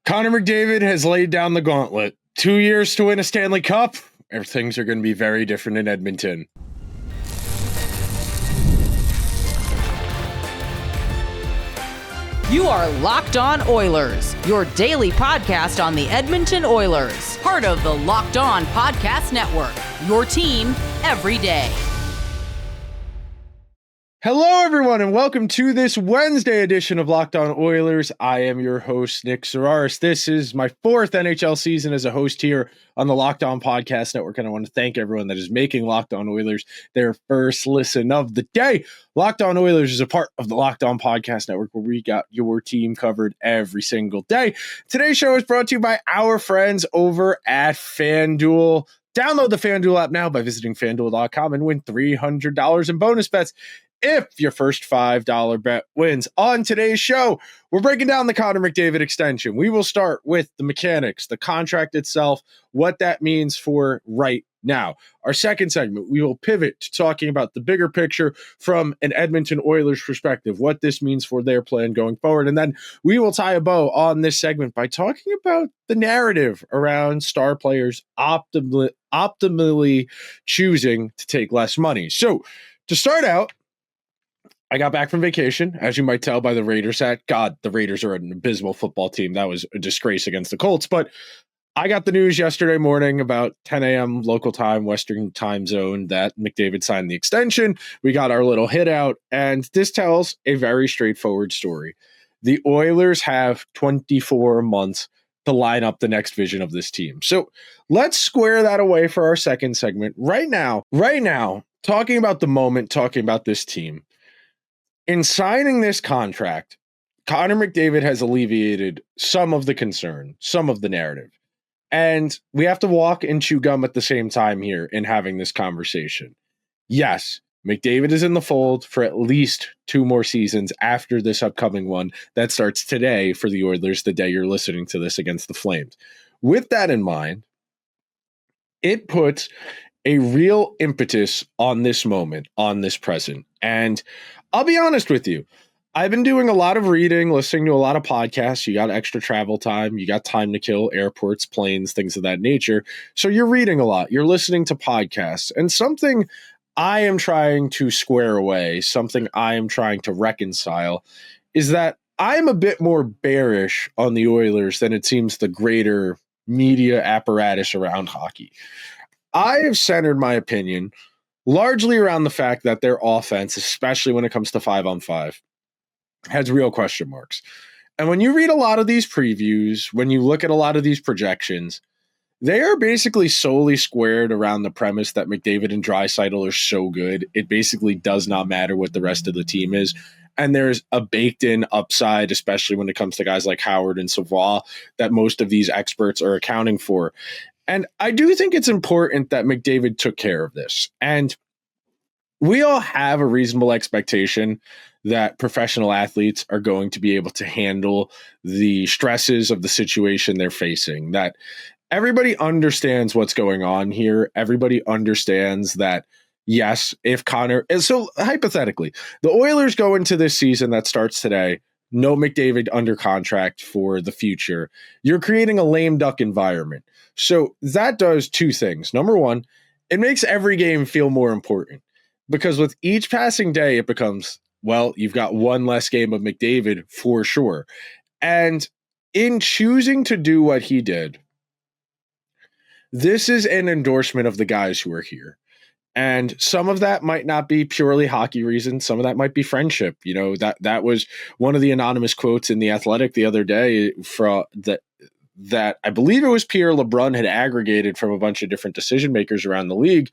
Connor McDavid has laid down the gauntlet. 2 years to win a Stanley Cup. Things are going to be very different in Edmonton. You are Locked On Oilers, your daily podcast on the Edmonton Oilers, part of the Locked On Podcast Network, your team every day. Hello, everyone, and welcome to this Wednesday edition of Locked On Oilers. I am your host, Nick Zararis. This is my fourth NHL season as a host here on the Locked On Podcast Network, and I want to thank everyone that is making Locked On Oilers their first listen of the day. Locked On Oilers is a part of the Locked On Podcast Network, where we got your team covered every single day. Today's show is brought to you by our friends over at FanDuel. Download the FanDuel app now by visiting FanDuel.com and win $300 in bonus bets if your first $5 bet wins. On today's show, we're breaking down the Connor McDavid extension. We will start with the mechanics, the contract itself, what that means for right now. Our second segment, we will pivot to talking about the bigger picture from an Edmonton Oilers perspective, what this means for their plan going forward. And then we will tie a bow on this segment by talking about the narrative around star players optimally choosing to take less money. So to start out, I got back from vacation, as you might tell by the Raiders hat. God, the Raiders are an abysmal football team. That was a disgrace against the Colts. But I got the news yesterday morning about 10 a.m. local time, Western time zone, that McDavid signed the extension. We got our little hit out, and this tells a very straightforward story. The Oilers have 24 months to line up the next vision of this team. So let's square that away for our second segment. Right now, talking about the moment, talking about this team. In signing this contract, Connor McDavid has alleviated some of the concern, some of the narrative. And we have to walk and chew gum at the same time here in having this conversation. Yes, McDavid is in the fold for at least 2 more seasons after this upcoming one that starts today for the Oilers, the day you're listening to this, against the Flames. With that in mind, it puts a real impetus on this moment, on this present. And I'll be honest with you. I've been doing a lot of reading, listening to a lot of podcasts. You got extra travel time. You got time to kill, airports, planes, things of that nature. So you're reading a lot. You're listening to podcasts. And something I am trying to square away, something I am trying to reconcile, is that I'm a bit more bearish on the Oilers than it seems the greater media apparatus around hockey. I have centered my opinion largely around the fact that their offense, especially when it comes to 5-on-5, has real question marks. And when you read a lot of these previews, when you look at a lot of these projections, they are basically solely squared around the premise that McDavid and Draisaitl are so good, it basically does not matter what the rest of the team is. And there's a baked-in upside, especially when it comes to guys like Howard and Savoie, that most of these experts are accounting for. And I do think it's important that McDavid took care of this. And we all have a reasonable expectation that professional athletes are going to be able to handle the stresses of the situation they're facing, that everybody understands what's going on here. Everybody understands that, yes, if Connor... And so hypothetically, the Oilers go into this season that starts today, no McDavid under contract for the future. You're creating a lame duck environment. So that does 2 things. Number one, it makes every game feel more important, because with each passing day, it becomes, well, you've got one less game of McDavid for sure. And in choosing to do what he did, this is an endorsement of the guys who are here. And some of that might not be purely hockey reasons. Some of that might be friendship. You know, that was one of the anonymous quotes in The Athletic the other day that I believe it was Pierre LeBrun had aggregated from a bunch of different decision makers around the league.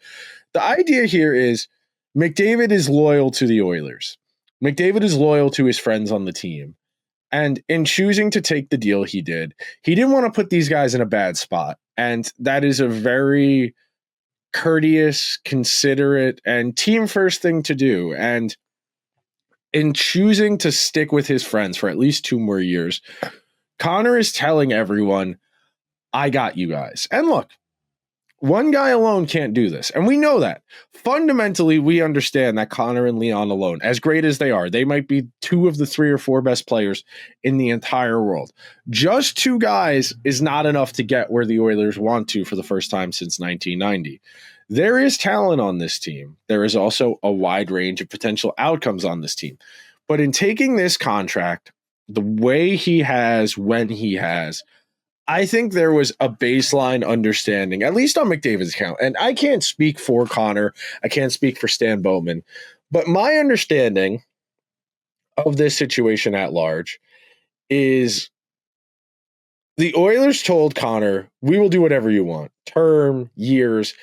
The idea here is McDavid is loyal to the Oilers. McDavid is loyal to his friends on the team. And in choosing to take the deal he didn't want to put these guys in a bad spot. And that is a very courteous, considerate, and team-first thing to do. And in choosing to stick with his friends for at least 2 more years, Connor is telling everyone, I got you guys. And look, One guy alone can't do this. And we know that. Fundamentally, we understand that Connor and Leon alone, as great as they are, they might be two of the 3 or 4 best players in the entire world. Just 2 guys is not enough to get where the Oilers want to for the first time since 1990. There is talent on this team. There is also a wide range of potential outcomes on this team. But in taking this contract, the way he has, when he has, I think there was a baseline understanding, at least on McDavid's account. And I can't speak for Connor. I can't speak for Stan Bowman. But my understanding of this situation at large is the Oilers told Connor, we will do whatever you want. Term, years,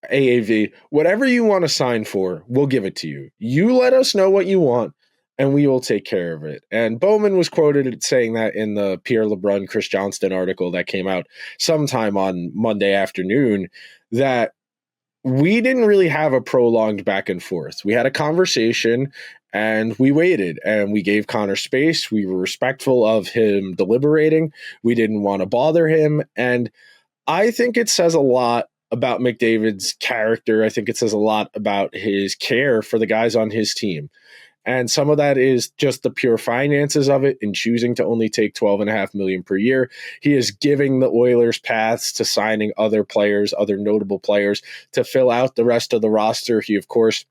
AAV, whatever you want to sign for, we'll give it to you. You let us know what you want, and we will take care of it. And Bowman was quoted saying that in the Pierre LeBrun, Chris Johnston article that came out sometime on Monday afternoon, that we didn't really have a prolonged back and forth. We had a conversation and we waited and we gave Connor space. We were respectful of him deliberating. We didn't want to bother him. And I think it says a lot about McDavid's character. I think it says a lot about his care for the guys on his team. And some of that is just the pure finances of it in choosing to only take $12.5 million per year. He is giving the Oilers paths to signing other players, other notable players to fill out the rest of the roster. He, of course,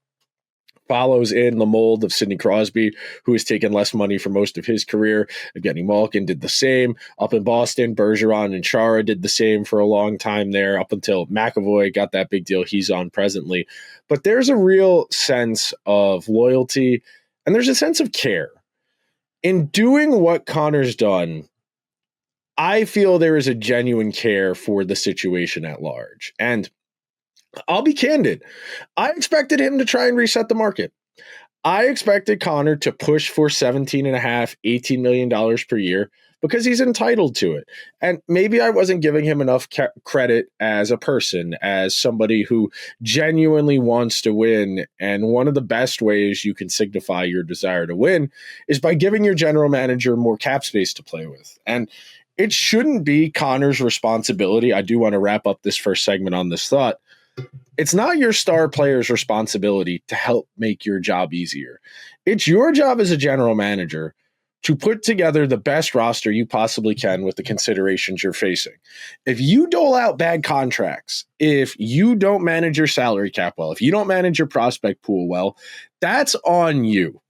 follows in the mold of Sidney Crosby, who has taken less money for most of his career. Evgeny Malkin did the same. Up in Boston, Bergeron and Chara did the same for a long time there, up until McAvoy got that big deal he's on presently. But there's a real sense of loyalty, and there's a sense of care. In doing what Connor's done, I feel there is a genuine care for the situation at large. And I'll be candid. I expected him to try and reset the market. I expected Connor to push for $17.5, $18 million per year because he's entitled to it. And maybe I wasn't giving him enough credit as a person, as somebody who genuinely wants to win. And one of the best ways you can signify your desire to win is by giving your general manager more cap space to play with. And it shouldn't be Connor's responsibility. I do want to wrap up this first segment on this thought. It's not your star player's responsibility to help make your job easier. It's your job as a general manager to put together the best roster you possibly can with the considerations you're facing. If you dole out bad contracts, if you don't manage your salary cap well, if you don't manage your prospect pool well, that's on you.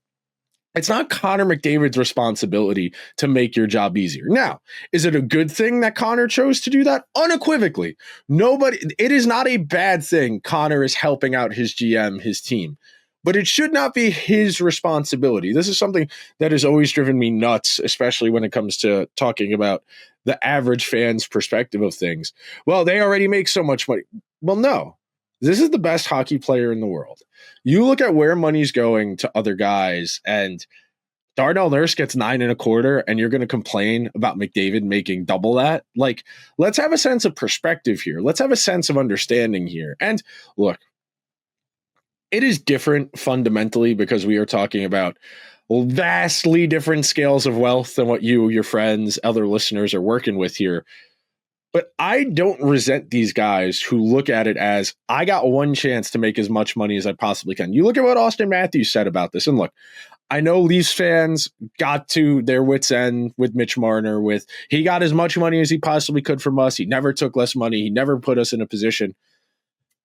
It's not Connor McDavid's responsibility to make your job easier. Now, is it a good thing that Connor chose to do that? Unequivocally. It is not a bad thing Connor is helping out his GM, his team. But it should not be his responsibility. This is something that has always driven me nuts, especially when it comes to talking about the average fan's perspective of things. Well, they already make so much money. Well, no. This is the best hockey player in the world. You look at where money's going to other guys, and Darnell Nurse gets $9.25, and you're going to complain about McDavid making double that? Like, let's have a sense of perspective here. Let's have a sense of understanding here. And look, it is different fundamentally because we are talking about vastly different scales of wealth than what you, your friends, other listeners are working with here. But I don't resent these guys who look at it as, I got one chance to make as much money as I possibly can. You look at what Austin Matthews said about this, and look, I know Leafs fans got to their wits' end with Mitch Marner, with he got as much money as he possibly could from us. He never took less money. He never put us in a position.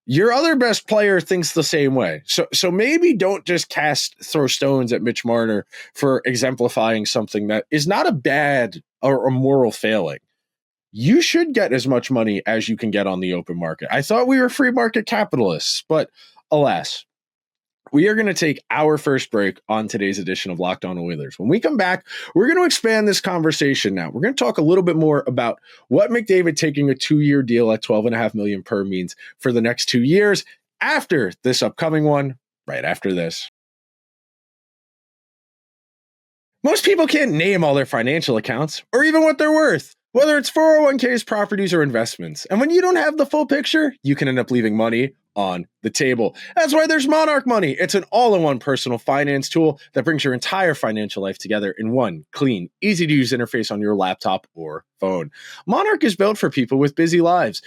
Your other best player thinks the same way. So maybe don't just throw stones at Mitch Marner for exemplifying something that is not a bad or a moral failing. You should get as much money as you can get on the open market. I thought we were free market capitalists, but alas. We are going to take our first break on today's edition of Locked On Oilers. When we come back, we're going to expand this conversation now. We're going to talk a little bit more about what McDavid taking a 2-year deal at $12.5 million per means for the next 2 years after this upcoming one, right after this. Most people can't name all their financial accounts or even what they're worth, whether it's 401ks, properties, or investments. And when you don't have the full picture, you can end up leaving money on the table. That's why there's Monarch Money. It's an all-in-one personal finance tool that brings your entire financial life together in one clean, easy-to-use interface on your laptop or phone. Monarch is built for people with busy lives.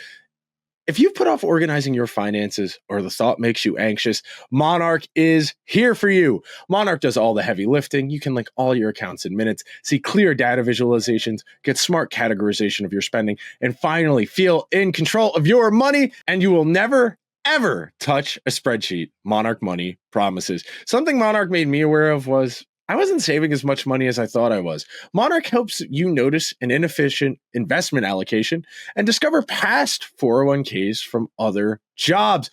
If you've put off organizing your finances or the thought makes you anxious, Monarch is here for you. Monarch does all the heavy lifting. You can link all your accounts in minutes, see clear data visualizations, get smart categorization of your spending, and finally feel in control of your money. And you will never, ever touch a spreadsheet. Monarch Money promises. Something Monarch made me aware of was I wasn't saving as much money as I thought I was. Monarch helps you notice an inefficient investment allocation and discover past 401ks from other jobs.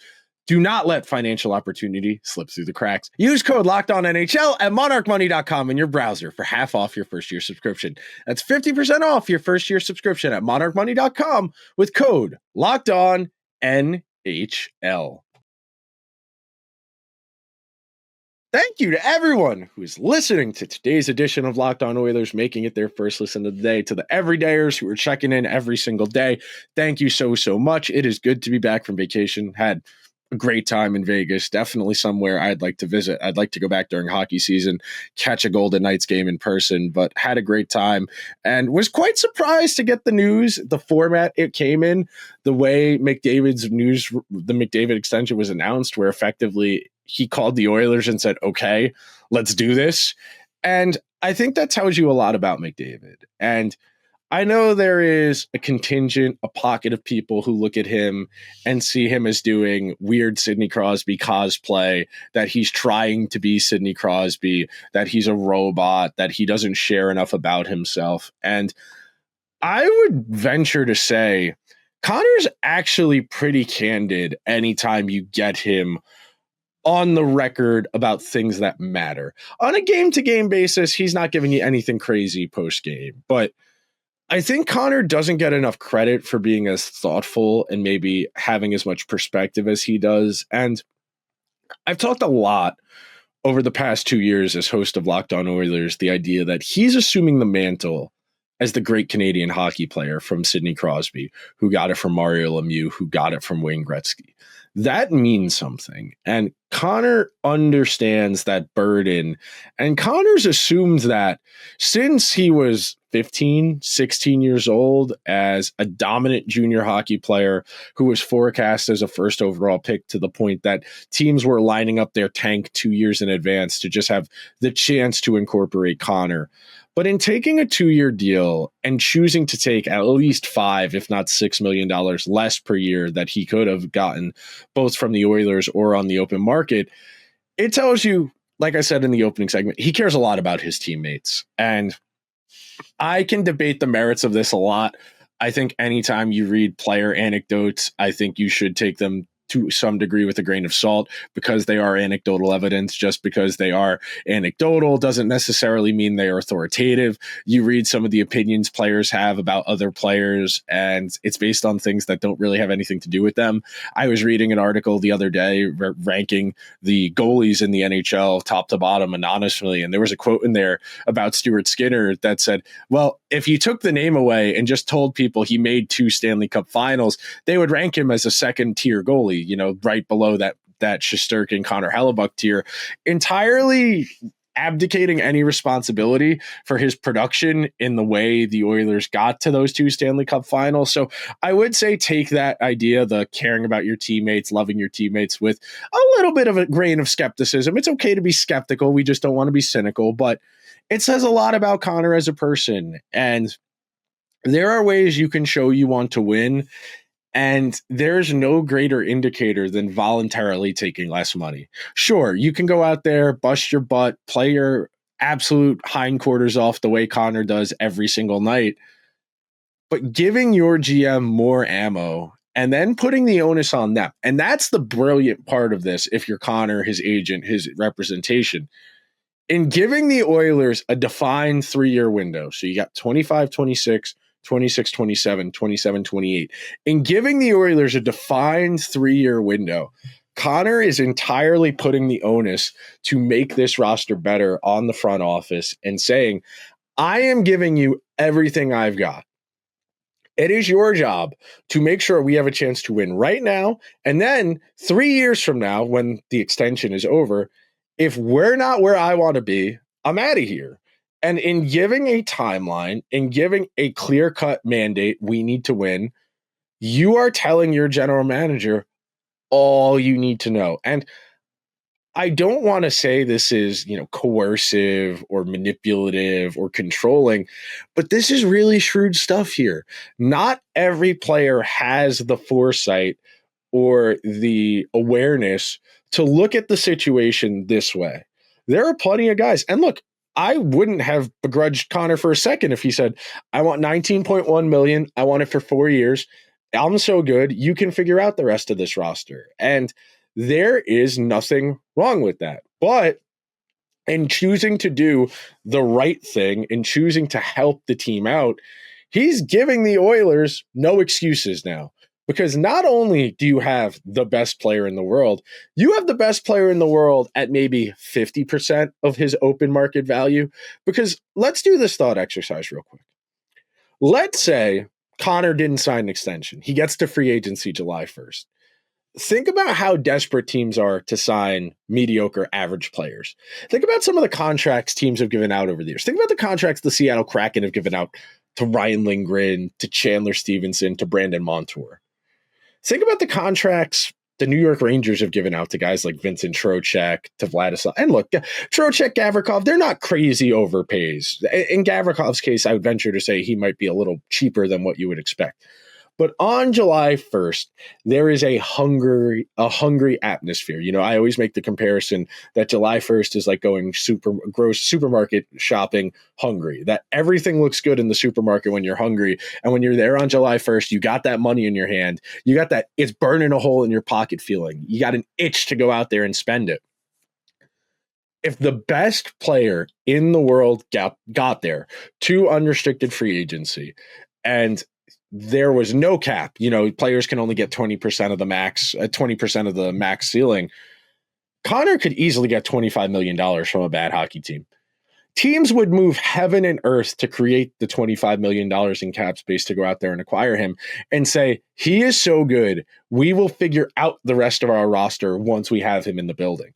Do not let financial opportunity slip through the cracks. Use code LOCKEDONNHL at monarchmoney.com in your browser for half off your first year subscription. That's 50% off your first year subscription at monarchmoney.com with code LOCKEDONNHL. Thank you to everyone who is listening to today's edition of Locked On Oilers, making it their first listen of the day. To the everydayers who are checking in every single day, thank you so much. It is good to be back from vacation. Had a great time in Vegas. Definitely somewhere I'd like to visit. I'd like to go back during hockey season, catch a Golden Knights game in person, but had a great time and was quite surprised to get the news, the format it came in, the way McDavid's news, the McDavid extension was announced, where effectively he called the Oilers and said, okay, let's do this. And I think that tells you a lot about McDavid. And I know there is a contingent, a pocket of people who look at him and see him as doing weird Sidney Crosby cosplay, that he's trying to be Sidney Crosby, that he's a robot, that he doesn't share enough about himself. And I would venture to say Connor's actually pretty candid anytime you get him on the record about things that matter. On a game-to-game basis, he's not giving you anything crazy post-game. But I think Connor doesn't get enough credit for being as thoughtful and maybe having as much perspective as he does. And I've talked a lot over the past 2 years as host of Locked On Oilers, the idea that he's assuming the mantle as the great Canadian hockey player from Sidney Crosby, who got it from Mario Lemieux, who got it from Wayne Gretzky. That means something. And Connor understands that burden. And Connor's assumed that since he was 15, 16 years old, as a dominant junior hockey player who was forecast as a first overall pick, to the point that teams were lining up their tank 2 years in advance to just have the chance to incorporate Connor. But in taking a 2-year deal and choosing to take at least $5, if not $6 million less per year that he could have gotten both from the Oilers or on the open market, it tells you, like I said in the opening segment, he cares a lot about his teammates. And I can debate the merits of this a lot. I think anytime you read player anecdotes, I think you should take them to some degree with a grain of salt, because they are anecdotal evidence. Just because they are anecdotal doesn't necessarily mean they are authoritative. You read some of the opinions players have about other players, and it's based on things that don't really have anything to do with them. I was reading an article the other day ranking the goalies in the NHL top to bottom anonymously, and there was a quote in there about Stuart Skinner that said, well, if you took the name away and just told people he made 2 Stanley Cup finals, they would rank him as a second-tier goalie, right below that Shesterkin, Connor Hellebuck tier, entirely abdicating any responsibility for his production in the way the Oilers got to those 2 Stanley Cup finals. So I would say take that idea, the caring about your teammates, loving your teammates, with a little bit of a grain of skepticism. It's okay to be skeptical. We just don't want to be cynical, but it says a lot about Connor as a person. And there are ways you can show you want to win. And there's no greater indicator than voluntarily taking less money. Sure, you can go out there, bust your butt, play your absolute hindquarters off the way Connor does every single night, but giving your GM more ammo and then putting the onus on them. And that's the brilliant part of this. If you're Connor, his agent, his representation, in giving the Oilers a defined 3-year window. So you got 25, 26, 26, 27, 27, 28. In giving the Oilers a defined 3-year window, Connor is entirely putting the onus to make this roster better on the front office and saying, I am giving you everything I've got. It is your job to make sure we have a chance to win right now. And then 3 years from now, when the extension is over, if we're not where I want to be, I'm out of here. And in giving a timeline, in giving a clear-cut mandate, we need to win, you are telling your general manager all you need to know. And I don't want to say this is, coercive or manipulative or controlling, but this is really shrewd stuff here. Not every player has the foresight or the awareness to look at the situation this way. There are plenty of guys. And look, I wouldn't have begrudged Connor for a second if he said, I want 19.1 million. I want it for 4 years. I'm so good. You can figure out the rest of this roster. And there is nothing wrong with that. But in choosing to do the right thing and choosing to help the team out, he's giving the Oilers no excuses now. Because not only do you have the best player in the world, you have the best player in the world at maybe 50% of his open market value. Because let's do this thought exercise real quick. Let's say Connor didn't sign an extension. He gets to free agency July 1st. Think about how desperate teams are to sign mediocre average players. Think about some of the contracts teams have given out over the years. Think about the contracts the Seattle Kraken have given out to Ryan Lindgren, to Chandler Stevenson, to Brandon Montour. Think about the contracts the New York Rangers have given out to guys like Vincent Trocheck, to Vladislav. And look, Trocheck, Gavrikov, they're not crazy overpays. In Gavrikov's case, I would venture to say he might be a little cheaper than what you would expect. But on July 1st, there is a hungry atmosphere. I always make the comparison that July 1st is like going gross supermarket shopping hungry, that everything looks good in the supermarket when you're hungry. And when you're there on July 1st, you got that money in your hand. You got that it's burning a hole in your pocket feeling. You got an itch to go out there and spend it. If the best player in the world got there to unrestricted free agency and there was no cap, players can only get 20% of the max, 20% of the max ceiling. Connor could easily get $25 million from a bad hockey team. Teams would move heaven and earth to create the $25 million in cap space to go out there and acquire him and say, he is so good, we will figure out the rest of our roster once we have him in the building.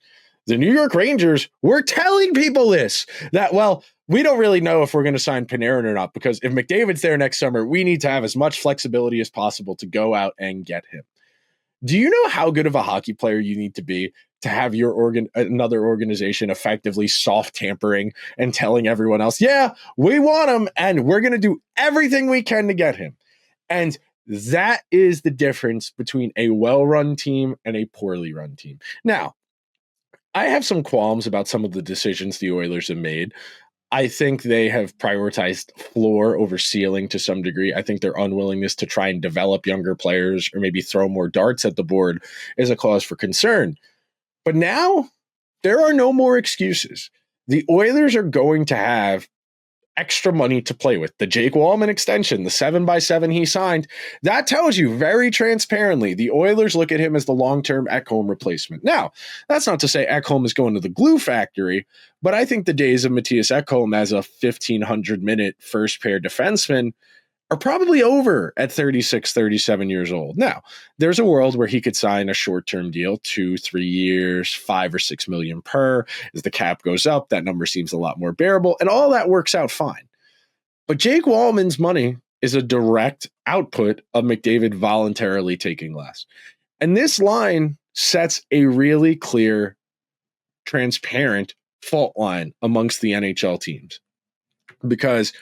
The New York Rangers were telling people this, that, we don't really know if we're going to sign Panarin or not, because if McDavid's there next summer, we need to have as much flexibility as possible to go out and get him. Do you know how good of a hockey player you need to be to have your another organization effectively soft tampering and telling everyone else, yeah, we want him and we're going to do everything we can to get him? And that is the difference between a well-run team and a poorly run team. Now, I have some qualms about some of the decisions the Oilers have made. I think they have prioritized floor over ceiling to some degree. I think their unwillingness to try and develop younger players or maybe throw more darts at the board is a cause for concern. But now there are no more excuses. The Oilers are going to have extra money to play with. The Jake Wallman extension, the 7x7 he signed, that tells you very transparently the Oilers look at him as the long-term Ekholm replacement. Now, that's not to say Ekholm is going to the glue factory, but I think the days of Matthias Ekholm as a 1,500-minute first-pair defenseman are probably over at 36, 37 years old. Now, there's a world where he could sign a short-term deal, 2-3 years, $5 or $6 million per. As the cap goes up, that number seems a lot more bearable, and all that works out fine. But Jake Wallman's money is a direct output of McDavid voluntarily taking less. And this line sets a really clear, transparent fault line amongst the NHL teams. Because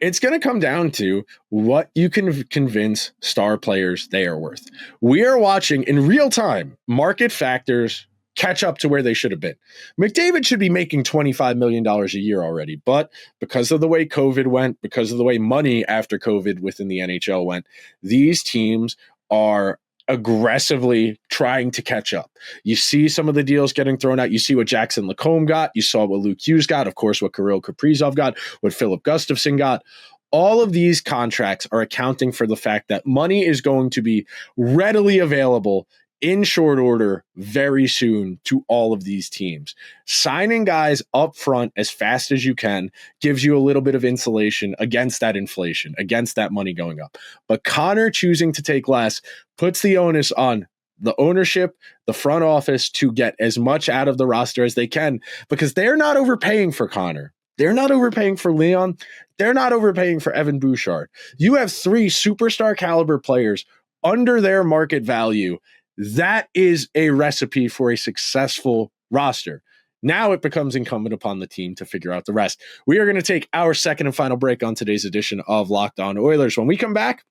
it's going to come down to what you can convince star players they are worth. We are watching in real time market factors catch up to where they should have been. McDavid should be making $25 million a year already, but because of the way COVID went, because of the way money after COVID within the NHL went, these teams are aggressively trying to catch up. You see some of the deals getting thrown out. You see what Jackson Lacombe got. You saw what Luke Hughes got. Of course, what Kirill Kaprizov got, what Philip Gustafson got. All of these contracts are accounting for the fact that money is going to be readily available in short order very soon to all of these teams. Signing guys up front as fast as you can gives you a little bit of insulation against that inflation, against that money going up. But Connor choosing to take less puts the onus on the ownership, the front office to get as much out of the roster as they can, because they're not overpaying for Connor. They're not overpaying for Leon. They're not overpaying for Evan Bouchard. You have 3 superstar caliber players under their market value, that is a recipe for a successful roster. Now it becomes incumbent upon the team to figure out the rest. We are going to take our second and final break on today's edition of Locked On Oilers. When we come back,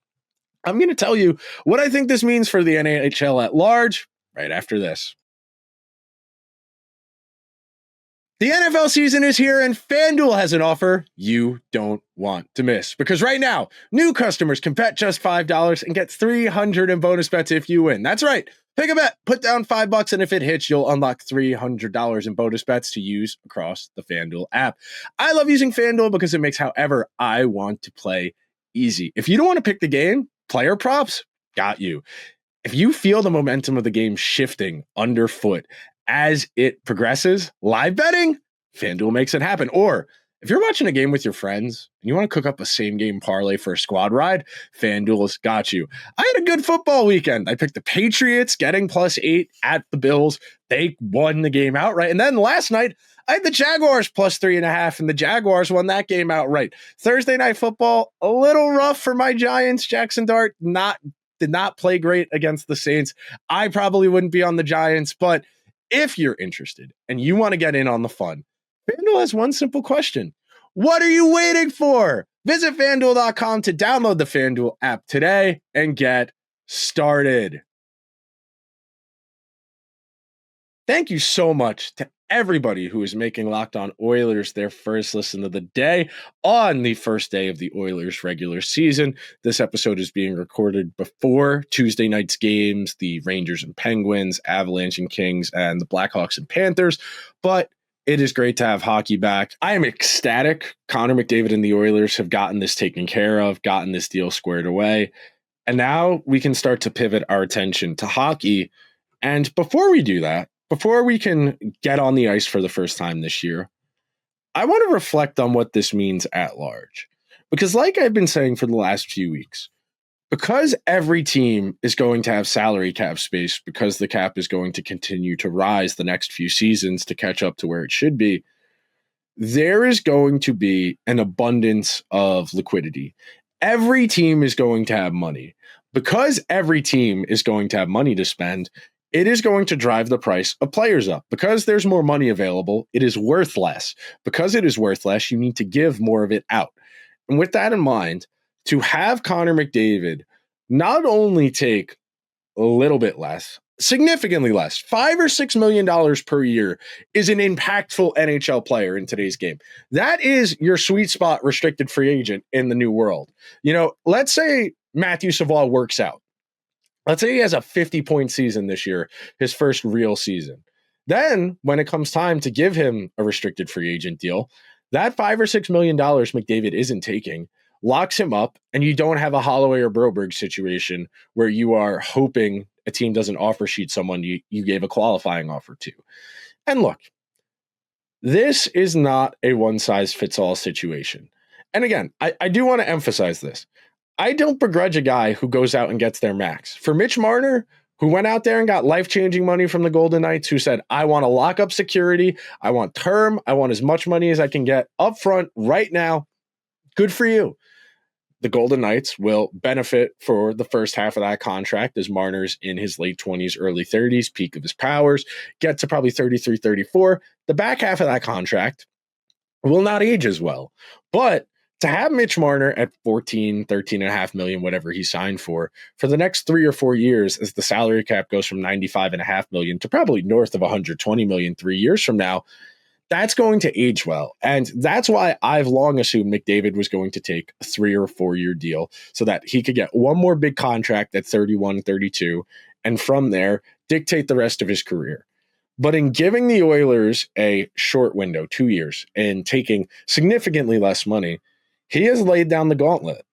I'm going to tell you what I think this means for the NHL at large right after this. The NFL season is here, and FanDuel has an offer you don't want to miss. Because right now, new customers can bet just $5 and get $300 in bonus bets if you win. That's right. Pick a bet, put down $5, and if it hits, you'll unlock $300 in bonus bets to use across the FanDuel app. I love using FanDuel because it makes however I want to play easy. If you don't want to pick the game, player props, got you. If you feel the momentum of the game shifting underfoot as it progresses, live betting, FanDuel makes it happen. Or if you're watching a game with your friends and you want to cook up a same game parlay for a squad ride, FanDuel's got you. I had a good football weekend. I picked the Patriots getting +8 at the Bills. They won the game outright. And then last night, I had the Jaguars +3.5, and the Jaguars won that game outright. Thursday night football, a little rough for my Giants. Jackson Dart did not play great against the Saints. I probably wouldn't be on the Giants, but if you're interested and you want to get in on the fun, FanDuel has one simple question. What are you waiting for? Visit FanDuel.com to download the FanDuel app today and get started. Thank you so much to everybody who is making Locked On Oilers their first listen of the day on the first day of the Oilers regular season. This episode is being recorded before Tuesday night's games, the Rangers and Penguins, Avalanche and Kings, and the Blackhawks and Panthers. But it is great to have hockey back. I am ecstatic. Connor McDavid and the Oilers have gotten this taken care of, gotten this deal squared away. And now we can start to pivot our attention to hockey. And before we do that, before we can get on the ice for the first time this year, I want to reflect on what this means at large. Because like I've been saying for the last few weeks, because every team is going to have salary cap space, because the cap is going to continue to rise the next few seasons to catch up to where it should be, there is going to be an abundance of liquidity. Every team is going to have money. Because every team is going to have money to spend, it is going to drive the price of players up. Because there's more money available, it is worth less. Because it is worth less, you need to give more of it out. And with that in mind, to have Connor McDavid not only take a little bit less, significantly less, $5 or $6 million per year is an impactful NHL player in today's game. That is your sweet spot restricted free agent in the new world. You know, let's say Matthew Savard works out. Let's say he has a 50-point season this year, his first real season. Then when it comes time to give him a restricted free agent deal, that $5 or $6 million McDavid isn't taking locks him up, and you don't have a Holloway or Broberg situation where you are hoping a team doesn't offer sheet someone you gave a qualifying offer to. And look, this is not a one-size-fits-all situation. And again, I do want to emphasize this. I don't begrudge a guy who goes out and gets their max. For Mitch Marner, who went out there and got life-changing money from the Golden Knights, who said, I want to lock up security, I want term, I want as much money as I can get up front right now, good for you. The Golden Knights will benefit for the first half of that contract as Marner's in his late 20s, early 30s, peak of his powers, get to probably 33, 34. The back half of that contract will not age as well. But to have Mitch Marner at 14, 13.5 million, whatever he signed for the next 3 or 4 years, as the salary cap goes from 95.5 million to probably north of 120 million 3 years from now, that's going to age well. And that's why I've long assumed McDavid was going to take a 3 or 4 year deal so that he could get one more big contract at 31, 32, and from there, dictate the rest of his career. But in giving the Oilers a short window, 2 years, and taking significantly less money, he has laid down the gauntlet.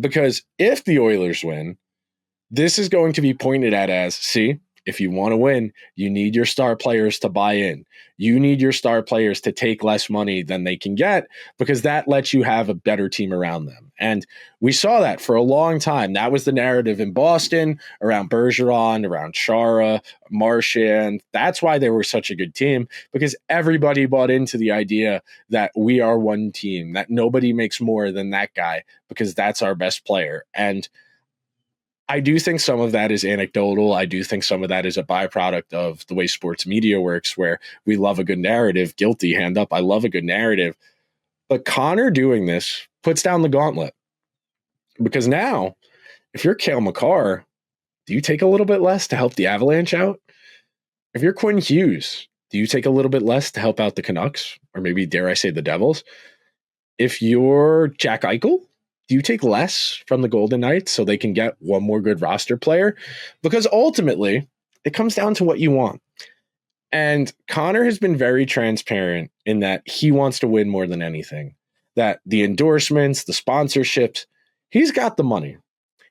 Because if the Oilers win, this is going to be pointed at as, see, if you want to win, you need your star players to buy in. You need your star players to take less money than they can get because that lets you have a better team around them. And we saw that for a long time. That was the narrative in Boston around Bergeron, around Chara, Marchand. That's why they were such a good team, because everybody bought into the idea that we are one team, that nobody makes more than that guy because that's our best player. And I do think some of that is anecdotal. I do think some of that is a byproduct of the way sports media works, where we love a good narrative. Guilty, hand up. I love a good narrative. But Connor doing this puts down the gauntlet. Because now, if you're Cale Makar, do you take a little bit less to help the Avalanche out? If you're Quinn Hughes, do you take a little bit less to help out the Canucks? Or maybe, dare I say, the Devils? If you're Jack Eichel, do you take less from the Golden Knights so they can get one more good roster player? Because ultimately, it comes down to what you want. And Connor has been very transparent in that he wants to win more than anything. That the endorsements, the sponsorships, he's got the money.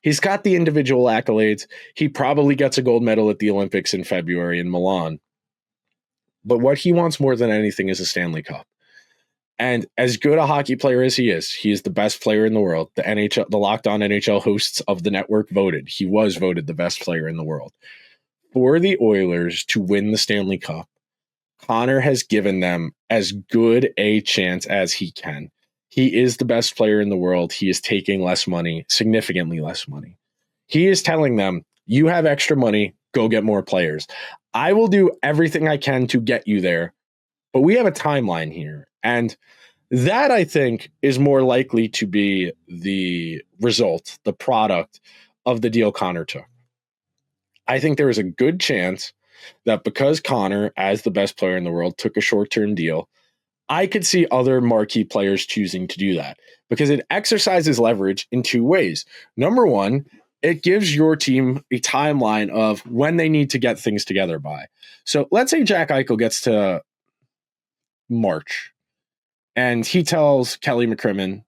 He's got the individual accolades. He probably gets a gold medal at the Olympics in February in Milan. But what he wants more than anything is a Stanley Cup. And as good a hockey player as he is the best player in the world. The NHL, the Locked On NHL hosts of the network voted. He was voted the best player in the world. For the Oilers to win the Stanley Cup, Connor has given them as good a chance as he can. He is the best player in the world. He is taking less money, significantly less money. He is telling them, you have extra money, go get more players. I will do everything I can to get you there, but we have a timeline here. And that, I think, is more likely to be the result, the product of the deal Connor took. I think there is a good chance that because Connor, as the best player in the world, took a short-term deal, I could see other marquee players choosing to do that because it exercises leverage in two ways. Number one, it gives your team a timeline of when they need to get things together by. So let's say Jack Eichel gets to March and he tells Kelly McCrimmon,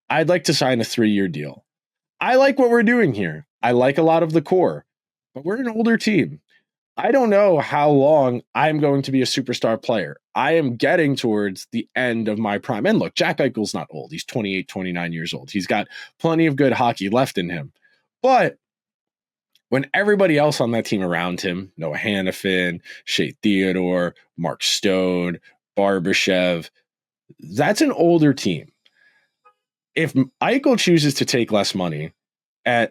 I'd like to sign a 3-year deal. I like what we're doing here. I like a lot of the core, but we're an older team. I don't know how long I'm going to be a superstar player. I am getting towards the end of my prime. And look, Jack Eichel's not old. He's 28, 29 years old. He's got plenty of good hockey left in him. But when everybody else on that team around him, Noah Hannafin, Shea Theodore, Mark Stone, Barbashev, that's an older team. If Eichel chooses to take less money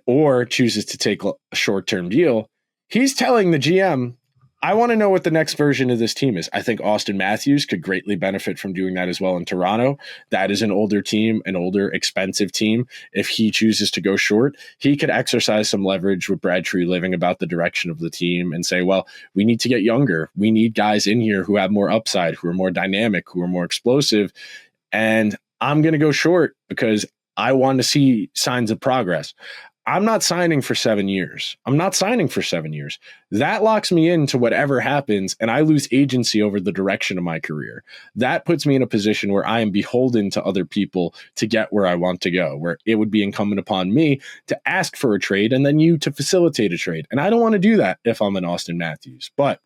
or chooses to take a short-term deal, he's telling the GM, I want to know what the next version of this team is. I think Austin Matthews could greatly benefit from doing that as well in Toronto. That is an older team, an older, expensive team. If he chooses to go short, he could exercise some leverage with Brad Treliving about the direction of the team and say, well, we need to get younger. We need guys in here who have more upside, who are more dynamic, who are more explosive. And I'm going to go short because I want to see signs of progress. I'm not signing for 7 years. That locks me into whatever happens, and I lose agency over the direction of my career. That puts me in a position where I am beholden to other people to get where I want to go, where it would be incumbent upon me to ask for a trade and then you to facilitate a trade. And I don't want to do that if I'm an Austin Matthews. But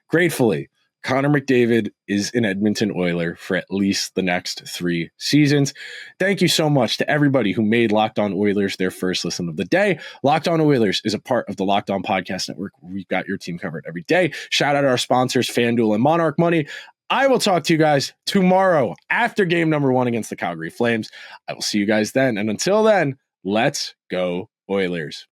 gratefully, Connor McDavid is an Edmonton Oiler for at least the next 3 seasons. Thank you so much to everybody who made Locked On Oilers their first listen of the day. Locked On Oilers is a part of the Locked On Podcast Network. We've got your team covered every day. Shout out our sponsors, FanDuel and Monarch Money. I will talk to you guys tomorrow after game number 1 against the Calgary Flames. I will see you guys then. And until then, let's go Oilers.